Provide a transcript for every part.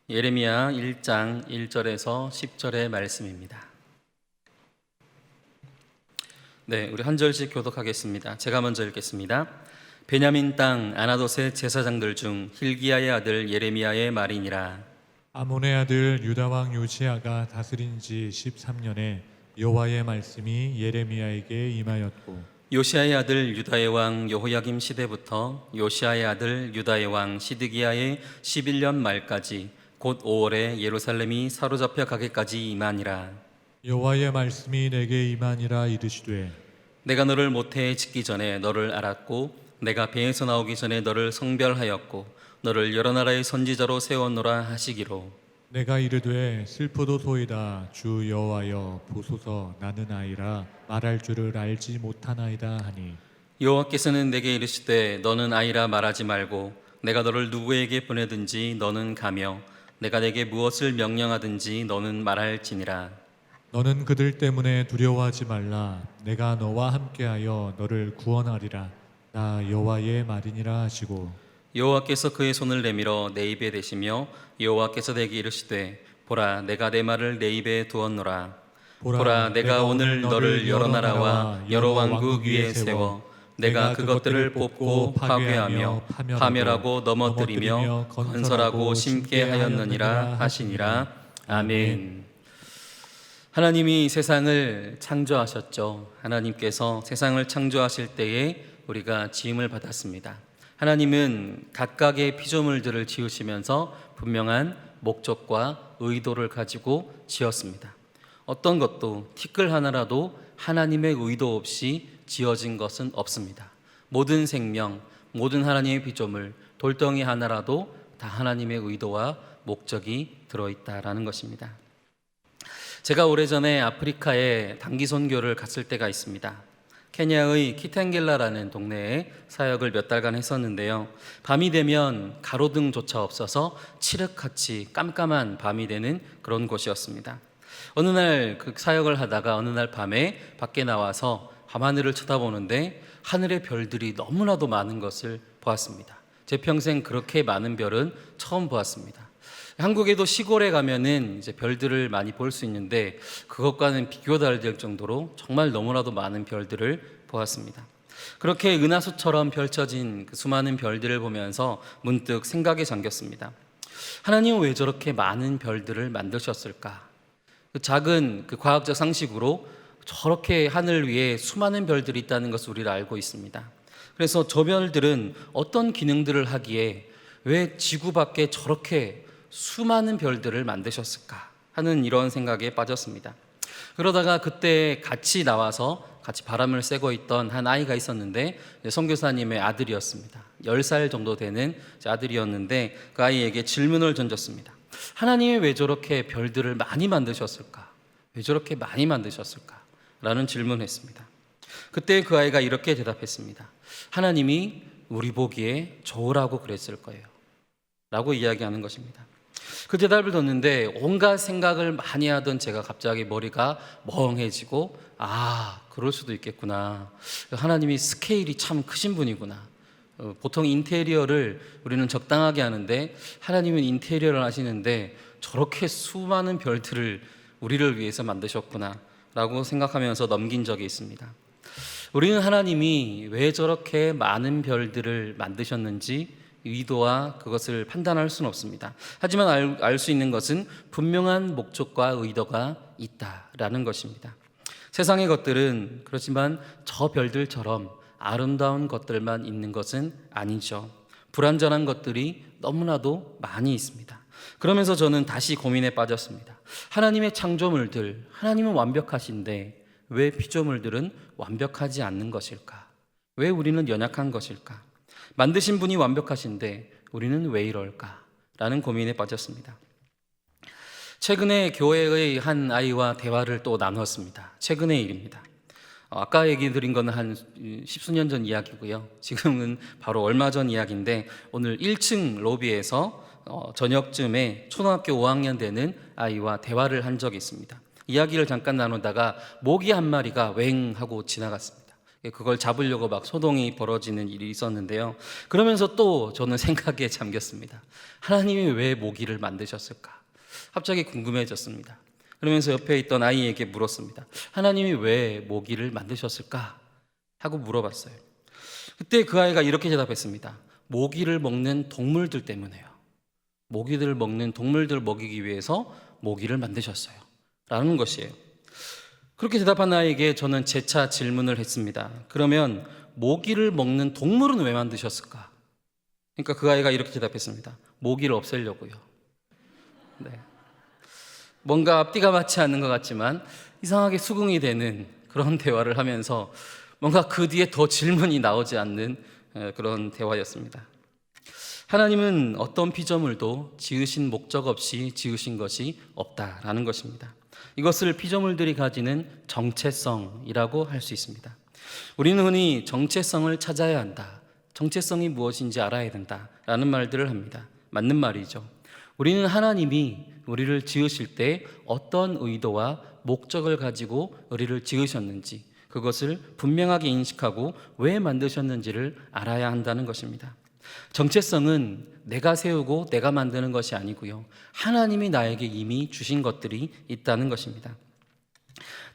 예레미야 1장 1절에서 10절의 말씀입니다. 네, 우리 한 절씩 교독하겠습니다. 제가 먼저 읽겠습니다. 베냐민 땅 아나돗의 제사장들 중 hil기야의 아들 예레미야의 말이니라. 아몬의 아들 유다 왕 요시야가 다스린 지 13년에 여호와의 말씀이 예레미야에게 임하였고, 요시야의 아들 유다의 왕 여호야김 시대부터 요시야의 아들 유다의 왕 시드기야의 11년 말까지 곧 5월에 예루살렘이 사로잡혀 가기까지 임하니라. 여호와의 말씀이 내게 임하니라 이르시되, 내가 너를 모태에 짓기 전에 너를 알았고 내가 배에서 나오기 전에 너를 성별하였고 너를 여러 나라의 선지자로 세웠노라 하시기로. 내가 이르되 슬프도 소이다 주 여호와여 보소서 나는 아이라 말할 줄을 알지 못하나이다 하니, 여호와께서는 내게 이르시되 너는 아이라 말하지 말고 내가 너를 누구에게 보내든지 너는 가며 내가 내게 무엇을 명령하든지 너는 말할지니라. 너는 그들 때문에 두려워하지 말라. 내가 너와 함께하여 너를 구원하리라. 나 여호와의 말이니라 하시고, 여호와께서 그의 손을 내밀어 내 입에 대시며 여호와께서 내게 이르시되 보라 내가 내 말을 내 입에 두었노라. 보라 내가 오늘 너를 여러 나라와 여러 왕국 위에 세워 내가 그것들을 뽑고 파괴하며 파멸하고 넘어뜨리며 건설하고 심게 하였느니라 하시니라. 아멘. 하나님이 세상을 창조하셨죠. 하나님께서 세상을 창조하실 때에 우리가 지음을 받았습니다. 하나님은 각각의 피조물들을 지으시면서 분명한 목적과 의도를 가지고 지었습니다. 어떤 것도 티끌 하나라도 하나님의 의도 없이 지어진 것은 없습니다. 모든 생명, 모든 하나님의 피조물, 돌덩이 하나라도 다 하나님의 의도와 목적이 들어있다라는 것입니다. 제가 오래전에 아프리카에 단기 선교를 갔을 때가 있습니다. 케냐의 키텐겔라라는 동네에 사역을 몇 달간 했었는데요. 밤이 되면 가로등조차 없어서 칠흑같이 깜깜한 밤이 되는 그런 곳이었습니다. 어느 날 그 사역을 하다가 어느 날 밤에 밖에 나와서 밤하늘을 쳐다보는데 하늘의 별들이 너무나도 많은 것을 보았습니다. 제 평생 그렇게 많은 별은 처음 보았습니다. 한국에도 시골에 가면은 이제 별들을 많이 볼 수 있는데 그것과는 비교도 안 될 정도로 정말 너무나도 많은 별들을 보았습니다. 그렇게 은하수처럼 펼쳐진 그 수많은 별들을 보면서 문득 생각에 잠겼습니다. 하나님은 왜 저렇게 많은 별들을 만드셨을까? 그 작은 그 과학적 상식으로 저렇게 하늘 위에 수많은 별들이 있다는 것을 우리가 알고 있습니다. 그래서 저 별들은 어떤 기능들을 하기에 왜 지구 밖에 저렇게 수많은 별들을 만드셨을까 하는 이런 생각에 빠졌습니다. 그러다가 그때 같이 나와서 같이 바람을 쐬고 있던 한 아이가 있었는데 선교사님의 아들이었습니다. 10살 정도 되는 아들이었는데 그 아이에게 질문을 던졌습니다. 하나님이 왜 저렇게 별들을 많이 만드셨을까? 왜 저렇게 많이 만드셨을까? 라는 질문을 했습니다. 그때 그 아이가 이렇게 대답했습니다. 하나님이 우리 보기에 좋으라고 그랬을 거예요 라고 이야기하는 것입니다. 그 대답을 듣는데 온갖 생각을 많이 하던 제가 갑자기 머리가 멍해지고 그럴 수도 있겠구나. 하나님이 스케일이 참 크신 분이구나. 보통 인테리어를 우리는 적당하게 하는데 하나님은 인테리어를 하시는데 저렇게 수많은 별들을 우리를 위해서 만드셨구나 라고 생각하면서 넘긴 적이 있습니다. 우리는 하나님이 왜 저렇게 많은 별들을 만드셨는지 의도와 그것을 판단할 수는 없습니다. 하지만 알 수 있는 것은 분명한 목적과 의도가 있다라는 것입니다. 세상의 것들은 그렇지만 저 별들처럼 아름다운 것들만 있는 것은 아니죠. 불완전한 것들이 너무나도 많이 있습니다. 그러면서 저는 다시 고민에 빠졌습니다. 하나님의 창조물들, 하나님은 완벽하신데 왜 피조물들은 완벽하지 않는 것일까? 왜 우리는 연약한 것일까? 만드신 분이 완벽하신데 우리는 왜 이럴까? 라는 고민에 빠졌습니다. 최근에 교회의 한 아이와 대화를 또 나눴습니다. 최근의 일입니다. 아까 얘기 드린 건 한 10수년 전 이야기고요. 지금은 바로 얼마 전 이야기인데 오늘 1층 로비에서 저녁쯤에 초등학교 5학년 되는 아이와 대화를 한 적이 있습니다. 이야기를 잠깐 나누다가 모기 한 마리가 웽 하고 지나갔습니다. 그걸 잡으려고 막 소동이 벌어지는 일이 있었는데요. 그러면서 또 저는 생각에 잠겼습니다. 하나님이 왜 모기를 만드셨을까? 갑자기 궁금해졌습니다. 그러면서 옆에 있던 아이에게 물었습니다. 하나님이 왜 모기를 만드셨을까? 하고 물어봤어요. 그때 그 아이가 이렇게 대답했습니다. 모기를 먹는 동물들 때문에요. 모기들을 먹는 동물들을 먹이기 위해서 모기를 만드셨어요. 라는 것이에요. 그렇게 대답한 아이에게 저는 재차 질문을 했습니다. 그러면 모기를 먹는 동물은 왜 만드셨을까? 그러니까 그 아이가 이렇게 대답했습니다. 모기를 없애려고요. 네. 뭔가 앞뒤가 맞지 않는 것 같지만 이상하게 수긍이 되는 그런 대화를 하면서 뭔가 그 뒤에 더 질문이 나오지 않는 그런 대화였습니다. 하나님은 어떤 피조물도 지으신 목적 없이 지으신 것이 없다라는 것입니다. 이것을 피조물들이 가지는 정체성이라고 할 수 있습니다. 우리는 흔히 정체성을 찾아야 한다, 정체성이 무엇인지 알아야 된다라는 말들을 합니다. 맞는 말이죠. 우리는 하나님이 우리를 지으실 때 어떤 의도와 목적을 가지고 우리를 지으셨는지, 그것을 분명하게 인식하고 왜 만드셨는지를 알아야 한다는 것입니다. 정체성은 내가 세우고 내가 만드는 것이 아니고요, 하나님이 나에게 이미 주신 것들이 있다는 것입니다.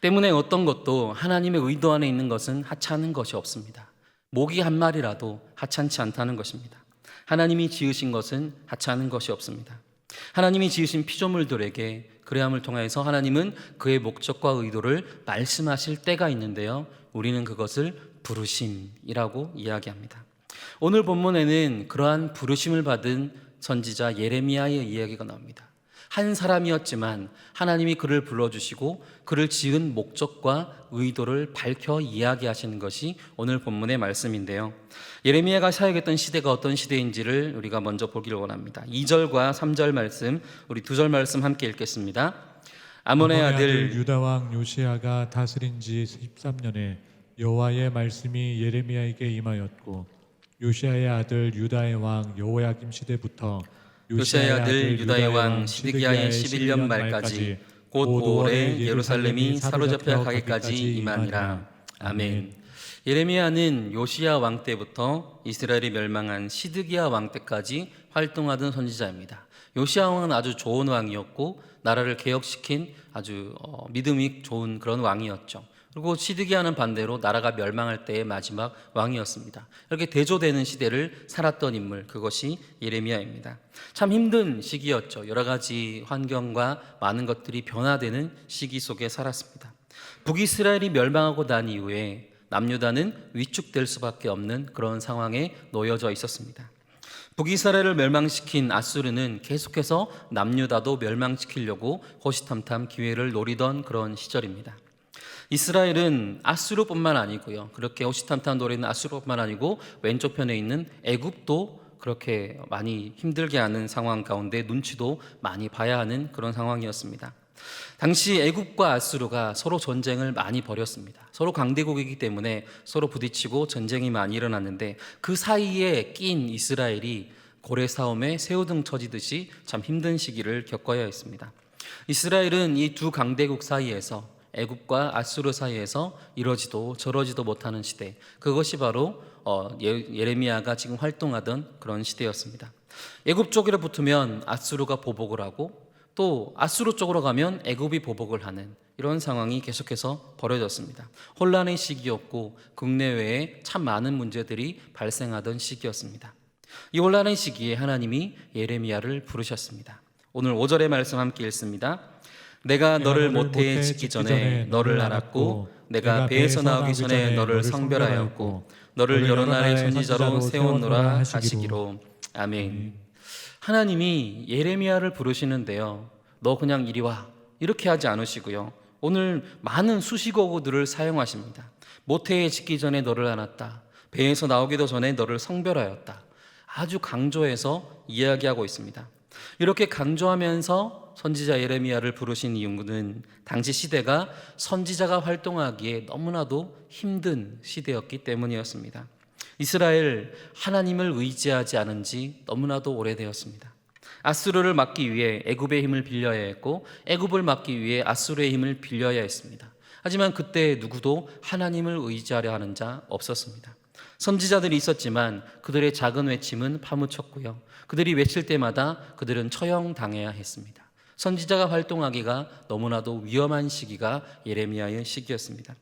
때문에 어떤 것도 하나님의 의도 안에 있는 것은 하찮은 것이 없습니다. 모기 한 마리라도 하찮지 않다는 것입니다. 하나님이 지으신 것은 하찮은 것이 없습니다. 하나님이 지으신 피조물들에게 그레함을 통해서 하나님은 그의 목적과 의도를 말씀하실 때가 있는데요, 우리는 그것을 부르심이라고 이야기합니다. 오늘 본문에는 그러한 부르심을 받은 선지자 예레미야의 이야기가 나옵니다. 한 사람이었지만 하나님이 그를 불러주시고 그를 지은 목적과 의도를 밝혀 이야기하시는 것이 오늘 본문의 말씀인데요, 예레미야가 사역했던 시대가 어떤 시대인지를 우리가 먼저 보기를 원합니다. 2절과 3절 말씀, 우리 2절 말씀 함께 읽겠습니다. 아몬의 아들 유다 왕 요시야가 다스린 지 13년에 여호와의 말씀이 예레미야에게 임하였고, 요시야의 아들 유다의 왕 여호야김 시대부터 요시야의 아들 유다의 왕 시드기야의 11년 말까지 곧 5월에 예루살렘이 사로잡혀 가기까지 임하니라. 아멘. 예레미야는 요시야 왕 때부터 이스라엘이 멸망한 시드기야 왕 때까지 활동하던 선지자입니다. 요시야 왕은 아주 좋은 왕이었고 나라를 개혁시킨 아주 믿음이 좋은 그런 왕이었죠. 그리고 시드기야는 반대로 나라가 멸망할 때의 마지막 왕이었습니다. 이렇게 대조되는 시대를 살았던 인물, 그것이 예레미야입니다. 참 힘든 시기였죠. 여러 가지 환경과 많은 것들이 변화되는 시기 속에 살았습니다. 북이스라엘이 멸망하고 난 이후에 남유다는 위축될 수밖에 없는 그런 상황에 놓여져 있었습니다. 북이스라엘을 멸망시킨 아수르는 계속해서 남유다도 멸망시키려고 호시탐탐 기회를 노리던 그런 시절입니다. 이스라엘은 아수르뿐만 아니고요, 그렇게 호시탐탐 노리는 아수르뿐만 아니고 왼쪽 편에 있는 애굽도 그렇게 많이 힘들게 하는 상황 가운데 눈치도 많이 봐야 하는 그런 상황이었습니다. 당시 애굽과 아수르가 서로 전쟁을 많이 벌였습니다. 서로 강대국이기 때문에 서로 부딪히고 전쟁이 많이 일어났는데 그 사이에 낀 이스라엘이 고래 싸움에 새우등 쳐지듯이 참 힘든 시기를 겪어야 했습니다. 이스라엘은 이 두 강대국 사이에서, 애굽과 아수르 사이에서 이러지도 저러지도 못하는 시대, 그것이 바로 예레미야가 지금 활동하던 그런 시대였습니다. 애굽 쪽으로 붙으면 아수르가 보복을 하고 또 아수르 쪽으로 가면 애굽이 보복을 하는 이런 상황이 계속해서 벌어졌습니다. 혼란의 시기였고 국내외에 참 많은 문제들이 발생하던 시기였습니다. 이 혼란의 시기에 하나님이 예레미야를 부르셨습니다. 오늘 5절의 말씀 함께 읽습니다. 내가 너를 모태에 짓기 전에 너를 알았고 내가 배에서 나오기 전에 너를 성별하였고 너를 여러 나라의 선지자로 세웠노라 하시기로. 아멘. 하나님이 예레미야를 부르시는데요, 너 그냥 이리 와 이렇게 하지 않으시고요, 오늘 많은 수식어구들을 사용하십니다. 모태에 짓기 전에 너를 알았다, 배에서 나오기도 전에 너를 성별하였다, 아주 강조해서 이야기하고 있습니다. 이렇게 강조하면서 선지자 예레미야를 부르신 이유는 당시 시대가 선지자가 활동하기에 너무나도 힘든 시대였기 때문이었습니다. 이스라엘, 하나님을 의지하지 않은 지 너무나도 오래되었습니다. 아수르를 막기 위해 애굽의 힘을 빌려야 했고 애굽을 막기 위해 아수르의 힘을 빌려야 했습니다. 하지만 그때 누구도 하나님을 의지하려 하는 자 없었습니다. 선지자들이 있었지만 그들의 작은 외침은 파묻혔고요. 그들이 외칠 때마다 그들은 처형당해야 했습니다. 선지자가 활동하기가 너무나도 위험한 시기가 예레미야의 시기였습니다.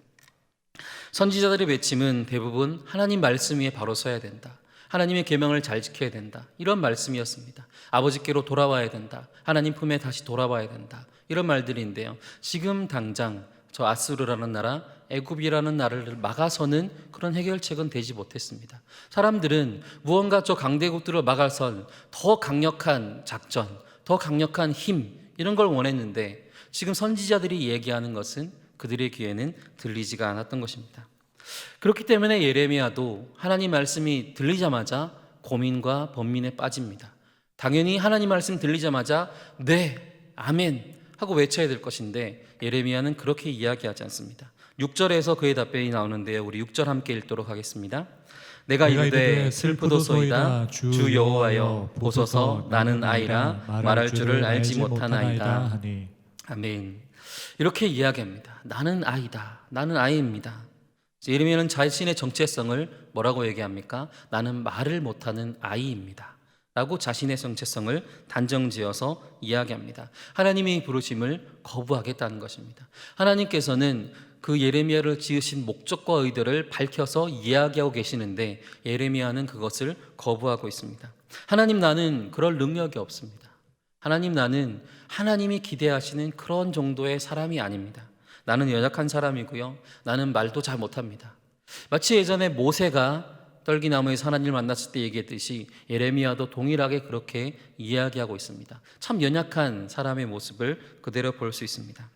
선지자들의 외침은 대부분 하나님 말씀 위에 바로 서야 된다. 하나님의 계명을 잘 지켜야 된다. 이런 말씀이었습니다. 아버지께로 돌아와야 된다. 하나님 품에 다시 돌아와야 된다. 이런 말들인데요. 지금 당장 저 아수르라는 나라, 애굽이라는 나라를 막아서는 그런 해결책은 되지 못했습니다. 사람들은 무언가 저 강대국들을 막아선 더 강력한 작전, 더 강력한 힘 이런 걸 원했는데 지금 선지자들이 얘기하는 것은 그들의 귀에는 들리지가 않았던 것입니다. 그렇기 때문에 예레미야도 하나님 말씀이 들리자마자 고민과 번민에 빠집니다. 당연히 하나님 말씀 들리자마자 네, 아멘 하고 외쳐야 될 것인데 예레미야는 그렇게 이야기하지 않습니다. 6절에서 그의 답변이 나오는데요. 우리 6절 함께 읽도록 하겠습니다. 내가 이르되 슬프도소이다 주 여호와여 보소서 나는 아이라 말할 줄을 알지 못하나이다 하니. 아멘. 이렇게 이야기합니다. 나는 아이다. 나는 아이입니다. 예레미야는 자신의 정체성을 뭐라고 얘기합니까? 나는 말을 못하는 아이입니다 라고 자신의 정체성을 단정지어서 이야기합니다. 하나님의 부르심을 거부하겠다는 것입니다. 하나님께서는 그 예레미야를 지으신 목적과 의도를 밝혀서 이야기하고 계시는데 예레미야는 그것을 거부하고 있습니다. 하나님, 나는 그럴 능력이 없습니다. 하나님, 나는 하나님이 기대하시는 그런 정도의 사람이 아닙니다. 나는 연약한 사람이고요. 나는 말도 잘 못합니다. 마치 예전에 모세가 떨기나무에서 하나님을 만났을 때 얘기했듯이 예레미야도 동일하게 그렇게 이야기하고 있습니다. 참 연약한 사람의 모습을 그대로 볼 수 있습니다.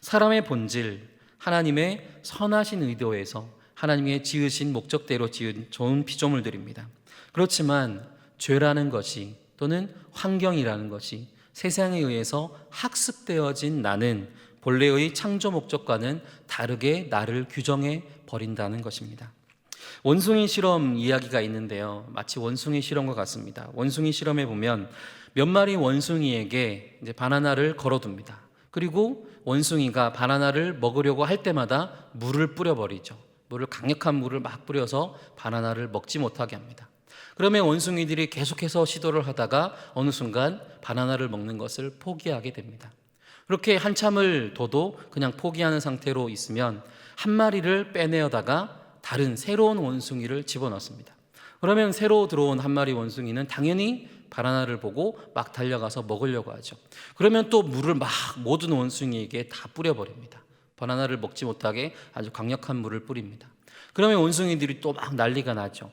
사람의 본질, 하나님의 선하신 의도에서 하나님의 지으신 목적대로 지은 좋은 피조물들입니다. 그렇지만 죄라는 것이 또는 환경이라는 것이 세상에 의해서 학습되어진 나는 본래의 창조 목적과는 다르게 나를 규정해 버린다는 것입니다. 원숭이 실험 이야기가 있는데요. 마치 원숭이 실험과 같습니다. 원숭이 실험에 보면 몇 마리 원숭이에게 이제 바나나를 걸어둡니다. 그리고 원숭이가 바나나를 먹으려고 할 때마다 물을 뿌려버리죠. 강력한 물을 막 뿌려서 바나나를 먹지 못하게 합니다. 그러면 원숭이들이 계속해서 시도를 하다가 어느 순간 바나나를 먹는 것을 포기하게 됩니다. 그렇게 한참을 둬도 그냥 포기하는 상태로 있으면 한 마리를 빼내어다가 다른 새로운 원숭이를 집어넣습니다. 그러면 새로 들어온 한 마리 원숭이는 당연히 바나나를 보고 막 달려가서 먹으려고 하죠. 그러면 또 물을 막 모든 원숭이에게 다 뿌려버립니다. 바나나를 먹지 못하게 아주 강력한 물을 뿌립니다. 그러면 원숭이들이 또 막 난리가 나죠.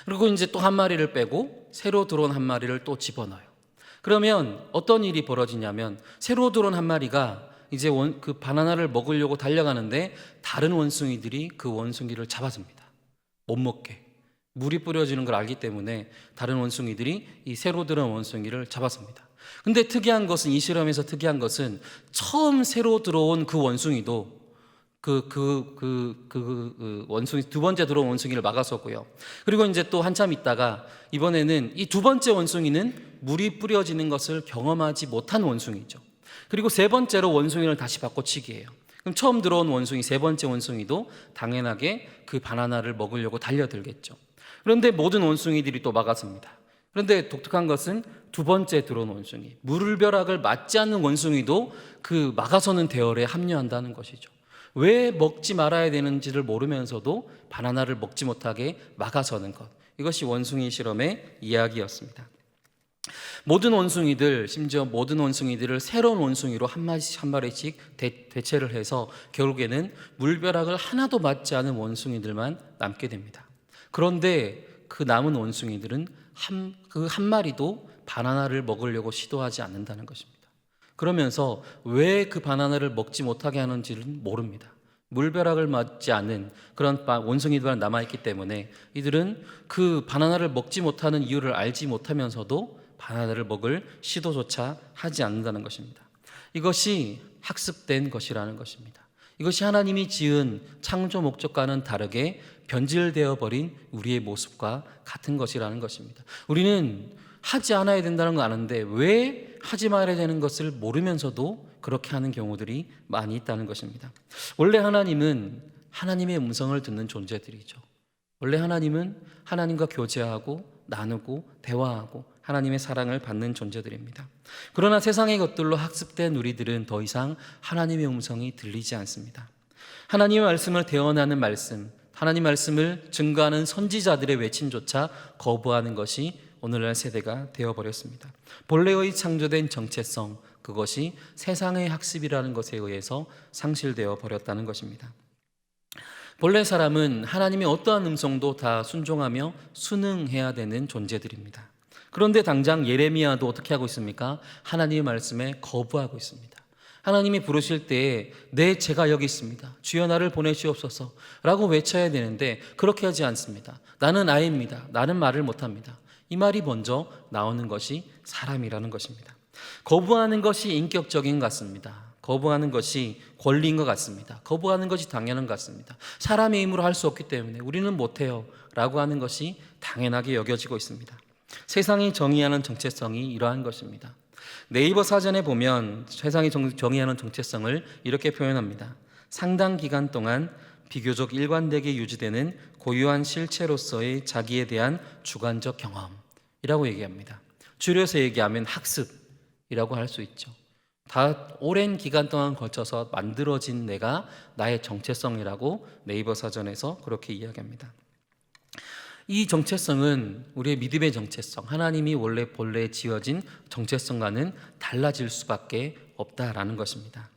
그리고 이제 또 한 마리를 빼고 새로 들어온 한 마리를 또 집어넣어요. 그러면 어떤 일이 벌어지냐면 새로 들어온 한 마리가 이제 그 바나나를 먹으려고 달려가는데 다른 원숭이들이 그 원숭이를 잡아줍니다. 못 먹게. 물이 뿌려지는 걸 알기 때문에 다른 원숭이들이 이 새로 들어온 원숭이를 잡았습니다. 근데 특이한 것은, 이 실험에서 특이한 것은 처음 새로 들어온 그 원숭이도 원숭이 두 번째 들어온 원숭이를 막았었고요. 그리고 이제 또 한참 있다가 이번에는 이 두 번째 원숭이는 물이 뿌려지는 것을 경험하지 못한 원숭이죠. 그리고 세 번째로 원숭이를 다시 바꿔치기해요. 그럼 처음 들어온 원숭이, 세 번째 원숭이도 당연하게 그 바나나를 먹으려고 달려들겠죠. 그런데 모든 원숭이들이 또 막았습니다. 그런데 독특한 것은 두 번째 들어온 원숭이, 물벼락을 맞지 않는 원숭이도 그 막아서는 대열에 합류한다는 것이죠. 왜 먹지 말아야 되는지를 모르면서도 바나나를 먹지 못하게 막아서는 것, 이것이 원숭이 실험의 이야기였습니다. 모든 원숭이들, 심지어 모든 원숭이들을 새로운 원숭이로 한 마리씩 한 마리씩 대체를 해서 결국에는 물벼락을 하나도 맞지 않은 원숭이들만 남게 됩니다. 그런데 그 남은 원숭이들은 그 한 마리도 바나나를 먹으려고 시도하지 않는다는 것입니다. 그러면서 왜 그 바나나를 먹지 못하게 하는지는 모릅니다. 물벼락을 맞지 않은 그런 원숭이들만 남아있기 때문에 이들은 그 바나나를 먹지 못하는 이유를 알지 못하면서도 바나나를 먹을 시도조차 하지 않는다는 것입니다. 이것이 학습된 것이라는 것입니다. 이것이 하나님이 지은 창조 목적과는 다르게 변질되어 버린 우리의 모습과 같은 것이라는 것입니다. 우리는 하지 않아야 된다는 거 아는데 왜 하지 말아야 되는 것을 모르면서도 그렇게 하는 경우들이 많이 있다는 것입니다. 원래 하나님은 하나님의 음성을 듣는 존재들이죠. 원래 하나님은 하나님과 교제하고 나누고 대화하고 하나님의 사랑을 받는 존재들입니다. 그러나 세상의 것들로 학습된 우리들은 더 이상 하나님의 음성이 들리지 않습니다. 하나님의 말씀을 대언하는 말씀, 하나님 말씀을 증거하는 선지자들의 외침조차 거부하는 것이 오늘날 세대가 되어버렸습니다. 본래의 창조된 정체성, 그것이 세상의 학습이라는 것에 의해서 상실되어 버렸다는 것입니다. 본래 사람은 하나님의 어떠한 음성도 다 순종하며 순응해야 되는 존재들입니다. 그런데 당장 예레미야도 어떻게 하고 있습니까? 하나님의 말씀에 거부하고 있습니다. 하나님이 부르실 때에 제가 여기 있습니다, 주여 나를 보내시옵소서 라고 외쳐야 되는데 그렇게 하지 않습니다. 나는 아이입니다, 나는 말을 못합니다. 이 말이 먼저 나오는 것이 사람이라는 것입니다. 거부하는 것이 인격적인 것 같습니다. 거부하는 것이 권리인 것 같습니다. 거부하는 것이 당연한 것 같습니다. 사람의 힘으로 할 수 없기 때문에 우리는 못해요 라고 하는 것이 당연하게 여겨지고 있습니다. 세상이 정의하는 정체성이 이러한 것입니다. 네이버 사전에 보면 세상이 정의하는 정체성을 이렇게 표현합니다. 상당 기간 동안 비교적 일관되게 유지되는 고유한 실체로서의 자기에 대한 주관적 경험이라고 얘기합니다. 줄여서 얘기하면 학습이라고 할 수 있죠. 다 오랜 기간 동안 걸쳐서 만들어진 내가 나의 정체성이라고 네이버 사전에서 그렇게 이야기합니다. 이 정체성은 우리의 믿음의 정체성, 하나님이 본래 지어진 정체성과는 달라질 수밖에 없다라는 것입니다.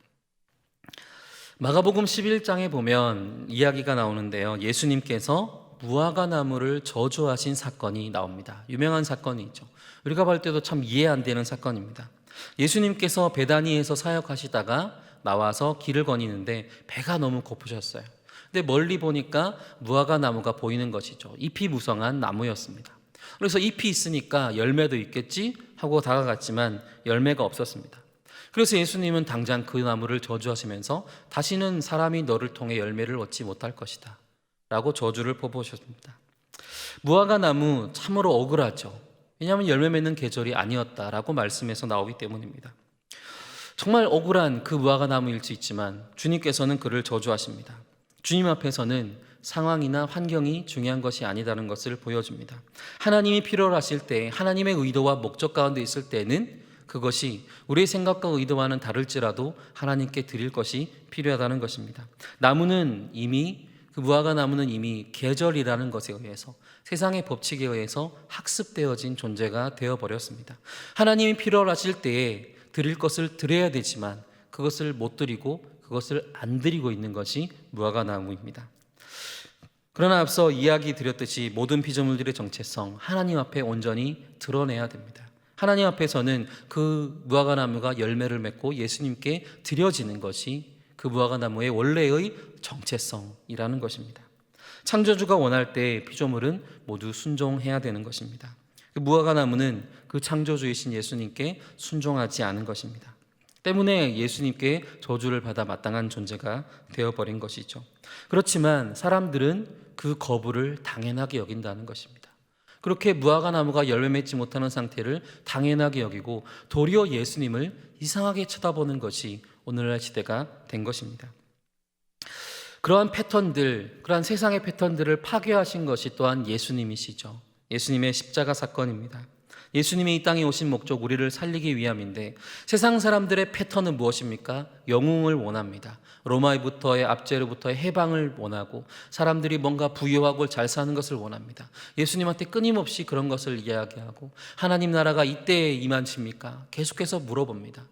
마가복음 11장에 보면 이야기가 나오는데요, 예수님께서 무화과 나무를 저주하신 사건이 나옵니다. 유명한 사건이죠. 우리가 볼 때도 참 이해 안 되는 사건입니다. 예수님께서 베다니에서 사역하시다가 나와서 길을 거니는데 배가 너무 고프셨어요. 근데 멀리 보니까 무화과 나무가 보이는 것이죠. 잎이 무성한 나무였습니다. 그래서 잎이 있으니까 열매도 있겠지 하고 다가갔지만 열매가 없었습니다. 그래서 예수님은 당장 그 나무를 저주하시면서 다시는 사람이 너를 통해 열매를 얻지 못할 것이다 라고 저주를 퍼부으셨습니다. 무화과 나무 참으로 억울하죠. 왜냐하면 열매 맺는 계절이 아니었다라고 말씀에서 나오기 때문입니다. 정말 억울한 그 무화과 나무일 수 있지만 주님께서는 그를 저주하십니다. 주님 앞에서는 상황이나 환경이 중요한 것이 아니다는 것을 보여줍니다. 하나님이 필요로 하실 때, 하나님의 의도와 목적 가운데 있을 때는 그것이 우리의 생각과 의도와는 다를지라도 하나님께 드릴 것이 필요하다는 것입니다. 그 무화과 나무는 이미 계절이라는 것에 의해서, 세상의 법칙에 의해서 학습되어진 존재가 되어버렸습니다. 하나님이 필요로 하실 때에 드릴 것을 드려야 되지만 그것을 못 드리고 그것을 안 드리고 있는 것이 무화과 나무입니다. 그러나 앞서 이야기 드렸듯이 모든 피조물들의 정체성, 하나님 앞에 온전히 드러내야 됩니다. 하나님 앞에서는 그 무화과 나무가 열매를 맺고 예수님께 드려지는 것이 그 무화과 나무의 원래의 정체성이라는 것입니다. 창조주가 원할 때 피조물은 모두 순종해야 되는 것입니다. 그 무화과 나무는 그 창조주이신 예수님께 순종하지 않은 것입니다. 때문에 예수님께 저주를 받아 마땅한 존재가 되어버린 것이죠. 그렇지만 사람들은 그 거부를 당연하게 여긴다는 것입니다. 그렇게 무화과 나무가 열매 맺지 못하는 상태를 당연하게 여기고 도리어 예수님을 이상하게 쳐다보는 것이 오늘날 시대가 된 것입니다. 그러한 세상의 패턴들을 파괴하신 것이 또한 예수님이시죠. 예수님의 십자가 사건입니다. 예수님이 이 땅에 오신 목적, 우리를 살리기 위함인데 세상 사람들의 패턴은 무엇입니까? 영웅을 원합니다. 로마부터의 압제로부터의 해방을 원하고 사람들이 뭔가 부유하고 잘 사는 것을 원합니다. 예수님한테 끊임없이 그런 것을 이야기하고 하나님 나라가 이때에 임하십니까? 계속해서 물어봅니다.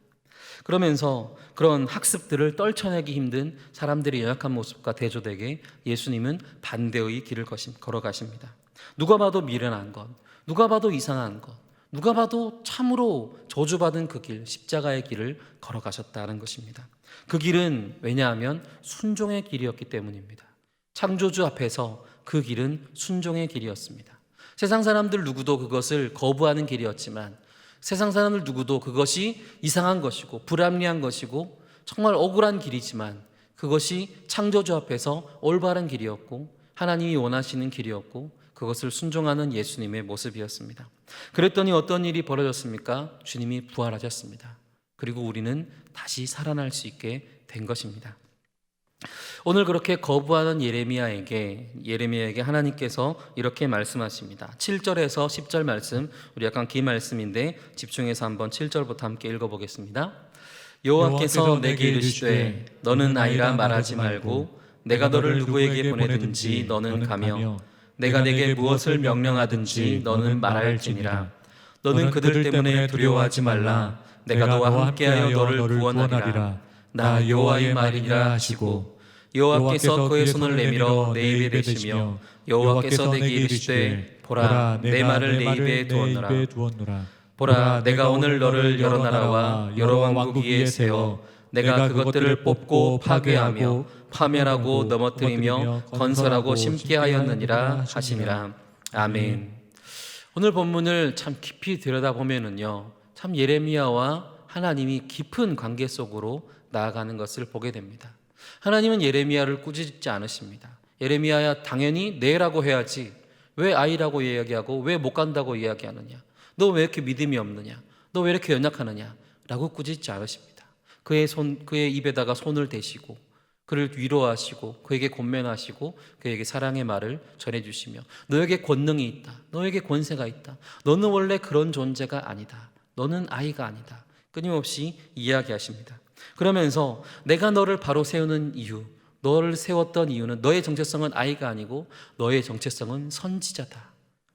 그러면서 그런 학습들을 떨쳐내기 힘든 사람들의 연약한 모습과 대조되게 예수님은 반대의 길을 걸어가십니다. 누가 봐도 미련한 것, 누가 봐도 이상한 것, 누가 봐도 참으로 저주받은 그 길, 십자가의 길을 걸어가셨다는 것입니다. 그 길은 왜냐하면 순종의 길이었기 때문입니다. 창조주 앞에서 그 길은 순종의 길이었습니다. 세상 사람들 누구도 그것을 거부하는 길이었지만 세상 사람들 누구도 그것이 이상한 것이고 불합리한 것이고 정말 억울한 길이지만 그것이 창조주 앞에서 올바른 길이었고 하나님이 원하시는 길이었고 그것을 순종하는 예수님의 모습이었습니다. 그랬더니 어떤 일이 벌어졌습니까? 주님이 부활하셨습니다. 그리고 우리는 다시 살아날 수 있게 된 것입니다. 오늘 그렇게 거부하는 예레미야에게 하나님께서 이렇게 말씀하십니다. 7절에서 10절 말씀, 우리 약간 긴 말씀인데 집중해서 한번 7절부터 함께 읽어보겠습니다. 여호와께서 내게 이르시되 너는 아이라 말하지 말고 내가 너를 누구에게 보내든지 너는 가며 내가 내게 무엇을 명령하든지 너는 말할지니라. 너는 그들 때문에 두려워하지 말라. 내가 너와 함께하여 너를 구원하리라. 나 여호와의 말이라 하시고 여호와께서 그의 손을 내밀어 내 입에 대시며 여호와께서 내게 이르시되 보라 내 말을 내 입에 두었노라. 보라 내가 오늘 너를 여러 나라와 여러 왕국 위에 세워 내가 그것들을 뽑고 파괴하며 파멸하고 넘어뜨리며 건설하고 심게 하였느니라 하시니라. 아멘. 오늘 본문을 참 깊이 들여다보면은요, 참 예레미야와 하나님이 깊은 관계 속으로 나아가는 것을 보게 됩니다. 하나님은 예레미야를 꾸짖지 않으십니다. 예레미야야 당연히 내라고 해야지 왜 아이라고 이야기하고 왜 못 간다고 이야기하느냐, 너 왜 이렇게 믿음이 없느냐, 너 왜 이렇게 연약하느냐 라고 꾸짖지 않으십니다. 그의 입에다가 손을 대시고 그를 위로하시고 그에게 권면하시고 그에게 사랑의 말을 전해주시며 너에게 권능이 있다, 너에게 권세가 있다, 너는 원래 그런 존재가 아니다, 너는 아이가 아니다, 끊임없이 이야기하십니다. 그러면서 내가 너를 바로 세우는 이유, 너를 세웠던 이유는 너의 정체성은 아이가 아니고 너의 정체성은 선지자다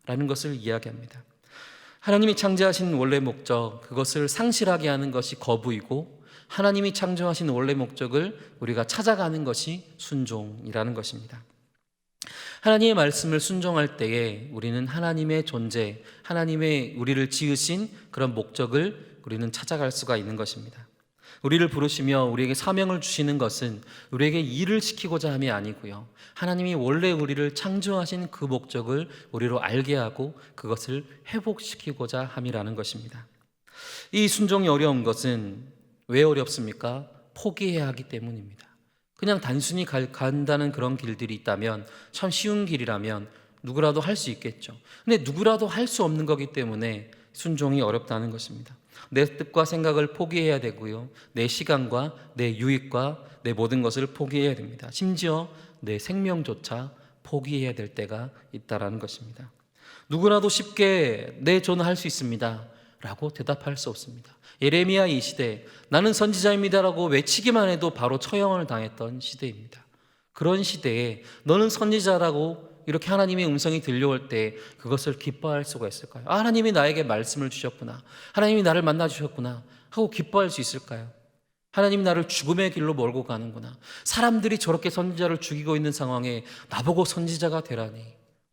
라는 것을 이야기합니다. 하나님이 창조하신 원래 목적, 그것을 상실하게 하는 것이 거부이고 하나님이 창조하신 원래 목적을 우리가 찾아가는 것이 순종이라는 것입니다. 하나님의 말씀을 순종할 때에 우리는 하나님의 존재, 하나님의 우리를 지으신 그런 목적을 우리는 찾아갈 수가 있는 것입니다. 우리를 부르시며 우리에게 사명을 주시는 것은 우리에게 일을 시키고자 함이 아니고요, 하나님이 원래 우리를 창조하신 그 목적을 우리로 알게 하고 그것을 회복시키고자 함이라는 것입니다. 이 순종이 어려운 것은 왜 어렵습니까? 포기해야 하기 때문입니다. 그냥 단순히 간다는 그런 길들이 있다면, 참 쉬운 길이라면 누구라도 할 수 있겠죠. 근데 누구라도 할 수 없는 거기 때문에 순종이 어렵다는 것입니다. 내 뜻과 생각을 포기해야 되고요, 내 시간과 내 유익과 내 모든 것을 포기해야 됩니다. 심지어 내 생명조차 포기해야 될 때가 있다라는 것입니다. 누구라도 쉽게 네 저는 할 수 있습니다 라고 대답할 수 없습니다. 예레미야 이 시대 나는 선지자입니다 라고 외치기만 해도 바로 처형을 당했던 시대입니다. 그런 시대에 너는 선지자라고 이렇게 하나님의 음성이 들려올 때 그것을 기뻐할 수가 있을까요? 아, 하나님이 나에게 말씀을 주셨구나, 하나님이 나를 만나 주셨구나 하고 기뻐할 수 있을까요? 하나님이 나를 죽음의 길로 몰고 가는구나, 사람들이 저렇게 선지자를 죽이고 있는 상황에 나보고 선지자가 되라니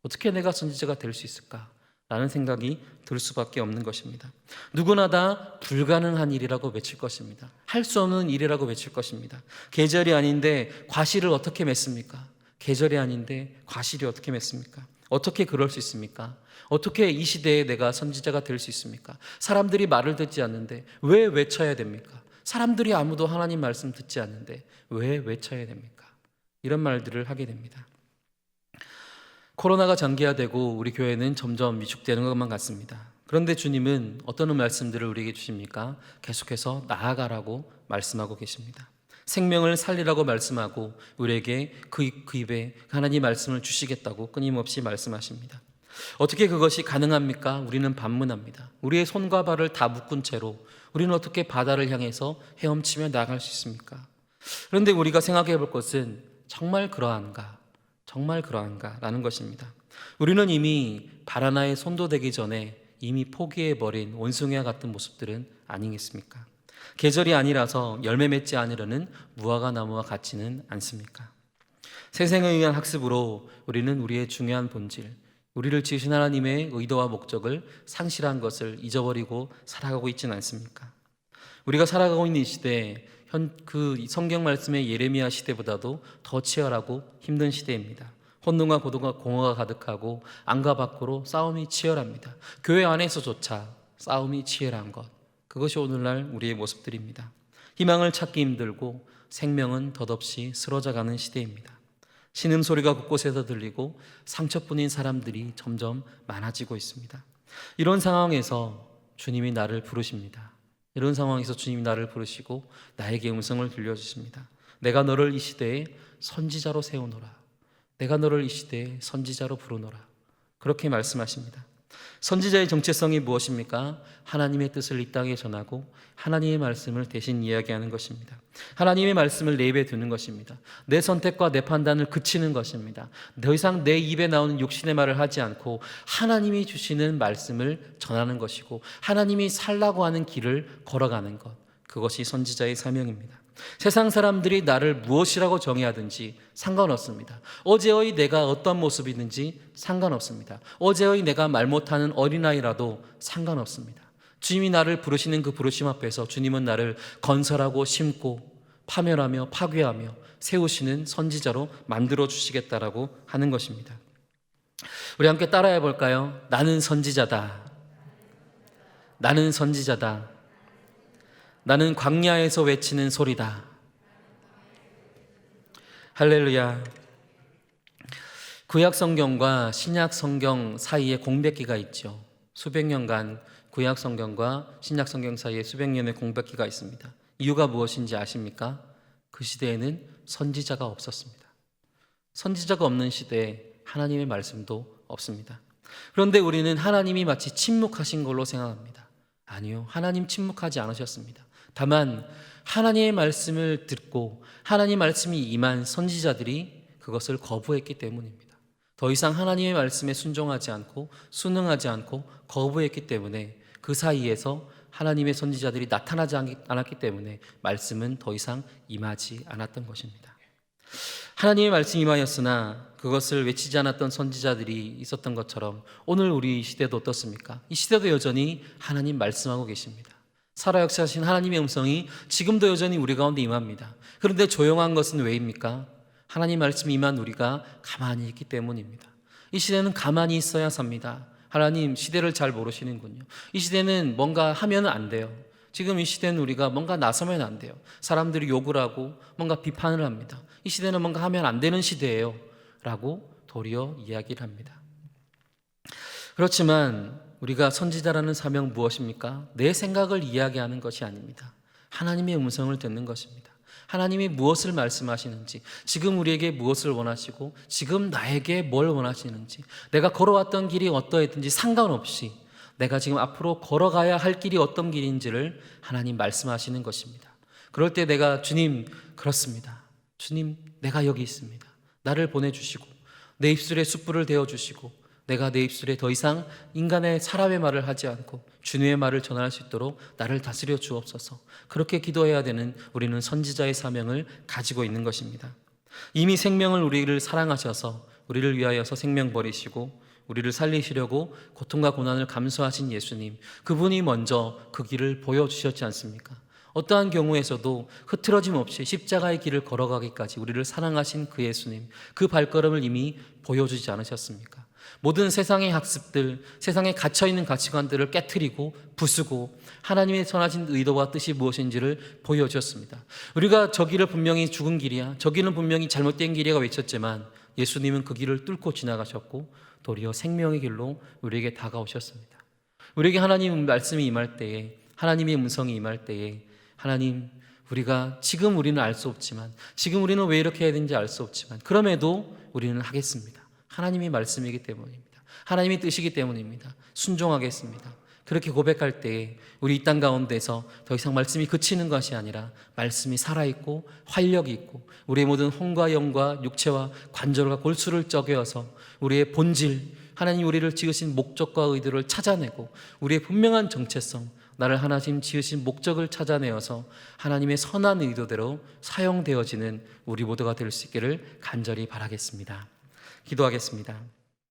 어떻게 내가 선지자가 될 수 있을까? 라는 생각이 들 수밖에 없는 것입니다. 누구나 다 불가능한 일이라고 외칠 것입니다. 할 수 없는 일이라고 외칠 것입니다. 계절이 아닌데 과실을 어떻게 맺습니까? 계절이 아닌데 과실이 어떻게 맺습니까? 어떻게 그럴 수 있습니까? 어떻게 이 시대에 내가 선지자가 될 수 있습니까? 사람들이 말을 듣지 않는데 왜 외쳐야 됩니까? 사람들이 아무도 하나님 말씀 듣지 않는데 왜 외쳐야 됩니까? 이런 말들을 하게 됩니다. 코로나가 장기화되고 우리 교회는 점점 위축되는 것만 같습니다. 그런데 주님은 어떤 말씀들을 우리에게 주십니까? 계속해서 나아가라고 말씀하고 계십니다. 생명을 살리라고 말씀하고 우리에게 그 입에 하나님 말씀을 주시겠다고 끊임없이 말씀하십니다. 어떻게 그것이 가능합니까? 우리는 반문합니다. 우리의 손과 발을 다 묶은 채로 우리는 어떻게 바다를 향해서 헤엄치며 나아갈 수 있습니까? 그런데 우리가 생각해 볼 것은 정말 그러한가? 정말 그러한가? 라는 것입니다. 우리는 이미 발 하나에 손도 대기 전에 이미 포기해버린 원숭이와 같은 모습들은 아니겠습니까? 계절이 아니라서 열매 맺지 않으려는 무화과 나무와 같지는 않습니까? 세상에 의한 학습으로 우리는 우리의 중요한 본질, 우리를 지으신 하나님의 의도와 목적을 상실한 것을 잊어버리고 살아가고 있지는 않습니까? 우리가 살아가고 있는 이 시대에 그 성경 말씀의 예레미야 시대보다도 더 치열하고 힘든 시대입니다. 혼돈과 공허가 가득하고 안과 밖으로 싸움이 치열합니다. 교회 안에서조차 싸움이 치열한 것, 그것이 오늘날 우리의 모습들입니다. 희망을 찾기 힘들고 생명은 덧없이 쓰러져가는 시대입니다. 신음소리가 곳곳에서 들리고 상처뿐인 사람들이 점점 많아지고 있습니다. 이런 상황에서 주님이 나를 부르십니다. 이런 상황에서 주님이 나를 부르시고 나에게 음성을 들려주십니다. 내가 너를 이 시대에 선지자로 세우노라. 내가 너를 이 시대에 선지자로 부르노라. 그렇게 말씀하십니다. 선지자의 정체성이 무엇입니까? 하나님의 뜻을 이 땅에 전하고 하나님의 말씀을 대신 이야기하는 것입니다. 하나님의 말씀을 내 입에 두는 것입니다. 내 선택과 내 판단을 그치는 것입니다. 더 이상 내 입에 나오는 육신의 말을 하지 않고 하나님이 주시는 말씀을 전하는 것이고 하나님이 살라고 하는 길을 걸어가는 것, 그것이 선지자의 사명입니다. 세상 사람들이 나를 무엇이라고 정의하든지 상관없습니다. 어제의 내가 어떤 모습이든지 상관없습니다. 어제의 내가 말 못하는 어린아이라도 상관없습니다. 주님이 나를 부르시는 그 부르심 앞에서 주님은 나를 건설하고 심고 파멸하며 파괴하며 세우시는 선지자로 만들어 주시겠다라고 하는 것입니다. 우리 함께 따라해 볼까요? 나는 선지자다. 나는 선지자다. 나는 광야에서 외치는 소리다. 할렐루야. 구약 성경과 신약 성경 사이에 공백기가 있죠. 수백 년간 구약 성경과 신약 성경 사이에 수백 년의 공백기가 있습니다. 이유가 무엇인지 아십니까? 그 시대에는 선지자가 없었습니다. 선지자가 없는 시대에 하나님의 말씀도 없습니다. 그런데 우리는 하나님이 마치 침묵하신 걸로 생각합니다. 아니요, 하나님 침묵하지 않으셨습니다. 다만 하나님의 말씀을 듣고 하나님의 말씀이 임한 선지자들이 그것을 거부했기 때문입니다. 더 이상 하나님의 말씀에 순종하지 않고 순응하지 않고 거부했기 때문에 그 사이에서 하나님의 선지자들이 나타나지 않았기 때문에 말씀은 더 이상 임하지 않았던 것입니다. 하나님의 말씀이 임하였으나 그것을 외치지 않았던 선지자들이 있었던 것처럼 오늘 우리 시대도 어떻습니까? 이 시대도 여전히 하나님 말씀하고 계십니다. 살아 역사하신 하나님의 음성이 지금도 여전히 우리 가운데 임합니다. 그런데 조용한 것은 왜입니까? 하나님 말씀이 임한 우리가 가만히 있기 때문입니다. 이 시대는 가만히 있어야 삽니다. 하나님 시대를 잘 모르시는군요. 이 시대는 뭔가 하면 안 돼요. 지금 이 시대는 우리가 뭔가 나서면 안 돼요. 사람들이 욕을 하고 뭔가 비판을 합니다. 이 시대는 뭔가 하면 안 되는 시대예요 라고 도리어 이야기를 합니다. 그렇지만 우리가 선지자라는 사명 무엇입니까? 내 생각을 이야기하는 것이 아닙니다. 하나님의 음성을 듣는 것입니다. 하나님이 무엇을 말씀하시는지, 지금 우리에게 무엇을 원하시고 지금 나에게 뭘 원하시는지, 내가 걸어왔던 길이 어떠했든지 상관없이 내가 지금 앞으로 걸어가야 할 길이 어떤 길인지를 하나님 말씀하시는 것입니다. 그럴 때 내가 주님 그렇습니다. 주님 내가 여기 있습니다. 나를 보내주시고 내 입술에 숯불을 대어주시고 내가 내 입술에 더 이상 인간의 사람의 말을 하지 않고 주님의 말을 전할 수 있도록 나를 다스려 주옵소서. 그렇게 기도해야 되는 우리는 선지자의 사명을 가지고 있는 것입니다. 이미 생명을 우리를 사랑하셔서 우리를 위하여서 생명 버리시고 우리를 살리시려고 고통과 고난을 감수하신 예수님, 그분이 먼저 그 길을 보여주셨지 않습니까? 어떠한 경우에서도 흐트러짐 없이 십자가의 길을 걸어가기까지 우리를 사랑하신 그 예수님, 그 발걸음을 이미 보여주지 않으셨습니까? 모든 세상의 학습들, 세상에 갇혀있는 가치관들을 깨트리고 부수고 하나님의 선하신 의도와 뜻이 무엇인지를 보여주셨습니다. 우리가 저 길을 분명히 죽은 길이야, 저 길은 분명히 잘못된 길이라고 외쳤지만 예수님은 그 길을 뚫고 지나가셨고 도리어 생명의 길로 우리에게 다가오셨습니다. 우리에게 하나님의 말씀이 임할 때에, 하나님의 음성이 임할 때에 하나님, 우리가 지금 우리는 알 수 없지만, 지금 우리는 왜 이렇게 해야 되는지 알 수 없지만 그럼에도 우리는 하겠습니다. 하나님의 말씀이기 때문입니다. 하나님의 뜻이기 때문입니다. 순종하겠습니다. 그렇게 고백할 때에 우리 이 땅 가운데서 더 이상 말씀이 그치는 것이 아니라 말씀이 살아있고 활력이 있고 우리의 모든 혼과 영과 육체와 관절과 골수를 쪄개어서 우리의 본질, 하나님 우리를 지으신 목적과 의도를 찾아내고 우리의 분명한 정체성, 나를 하나님 지으신 목적을 찾아내어서 하나님의 선한 의도대로 사용되어지는 우리 모두가 될 수 있기를 간절히 바라겠습니다. 기도하겠습니다.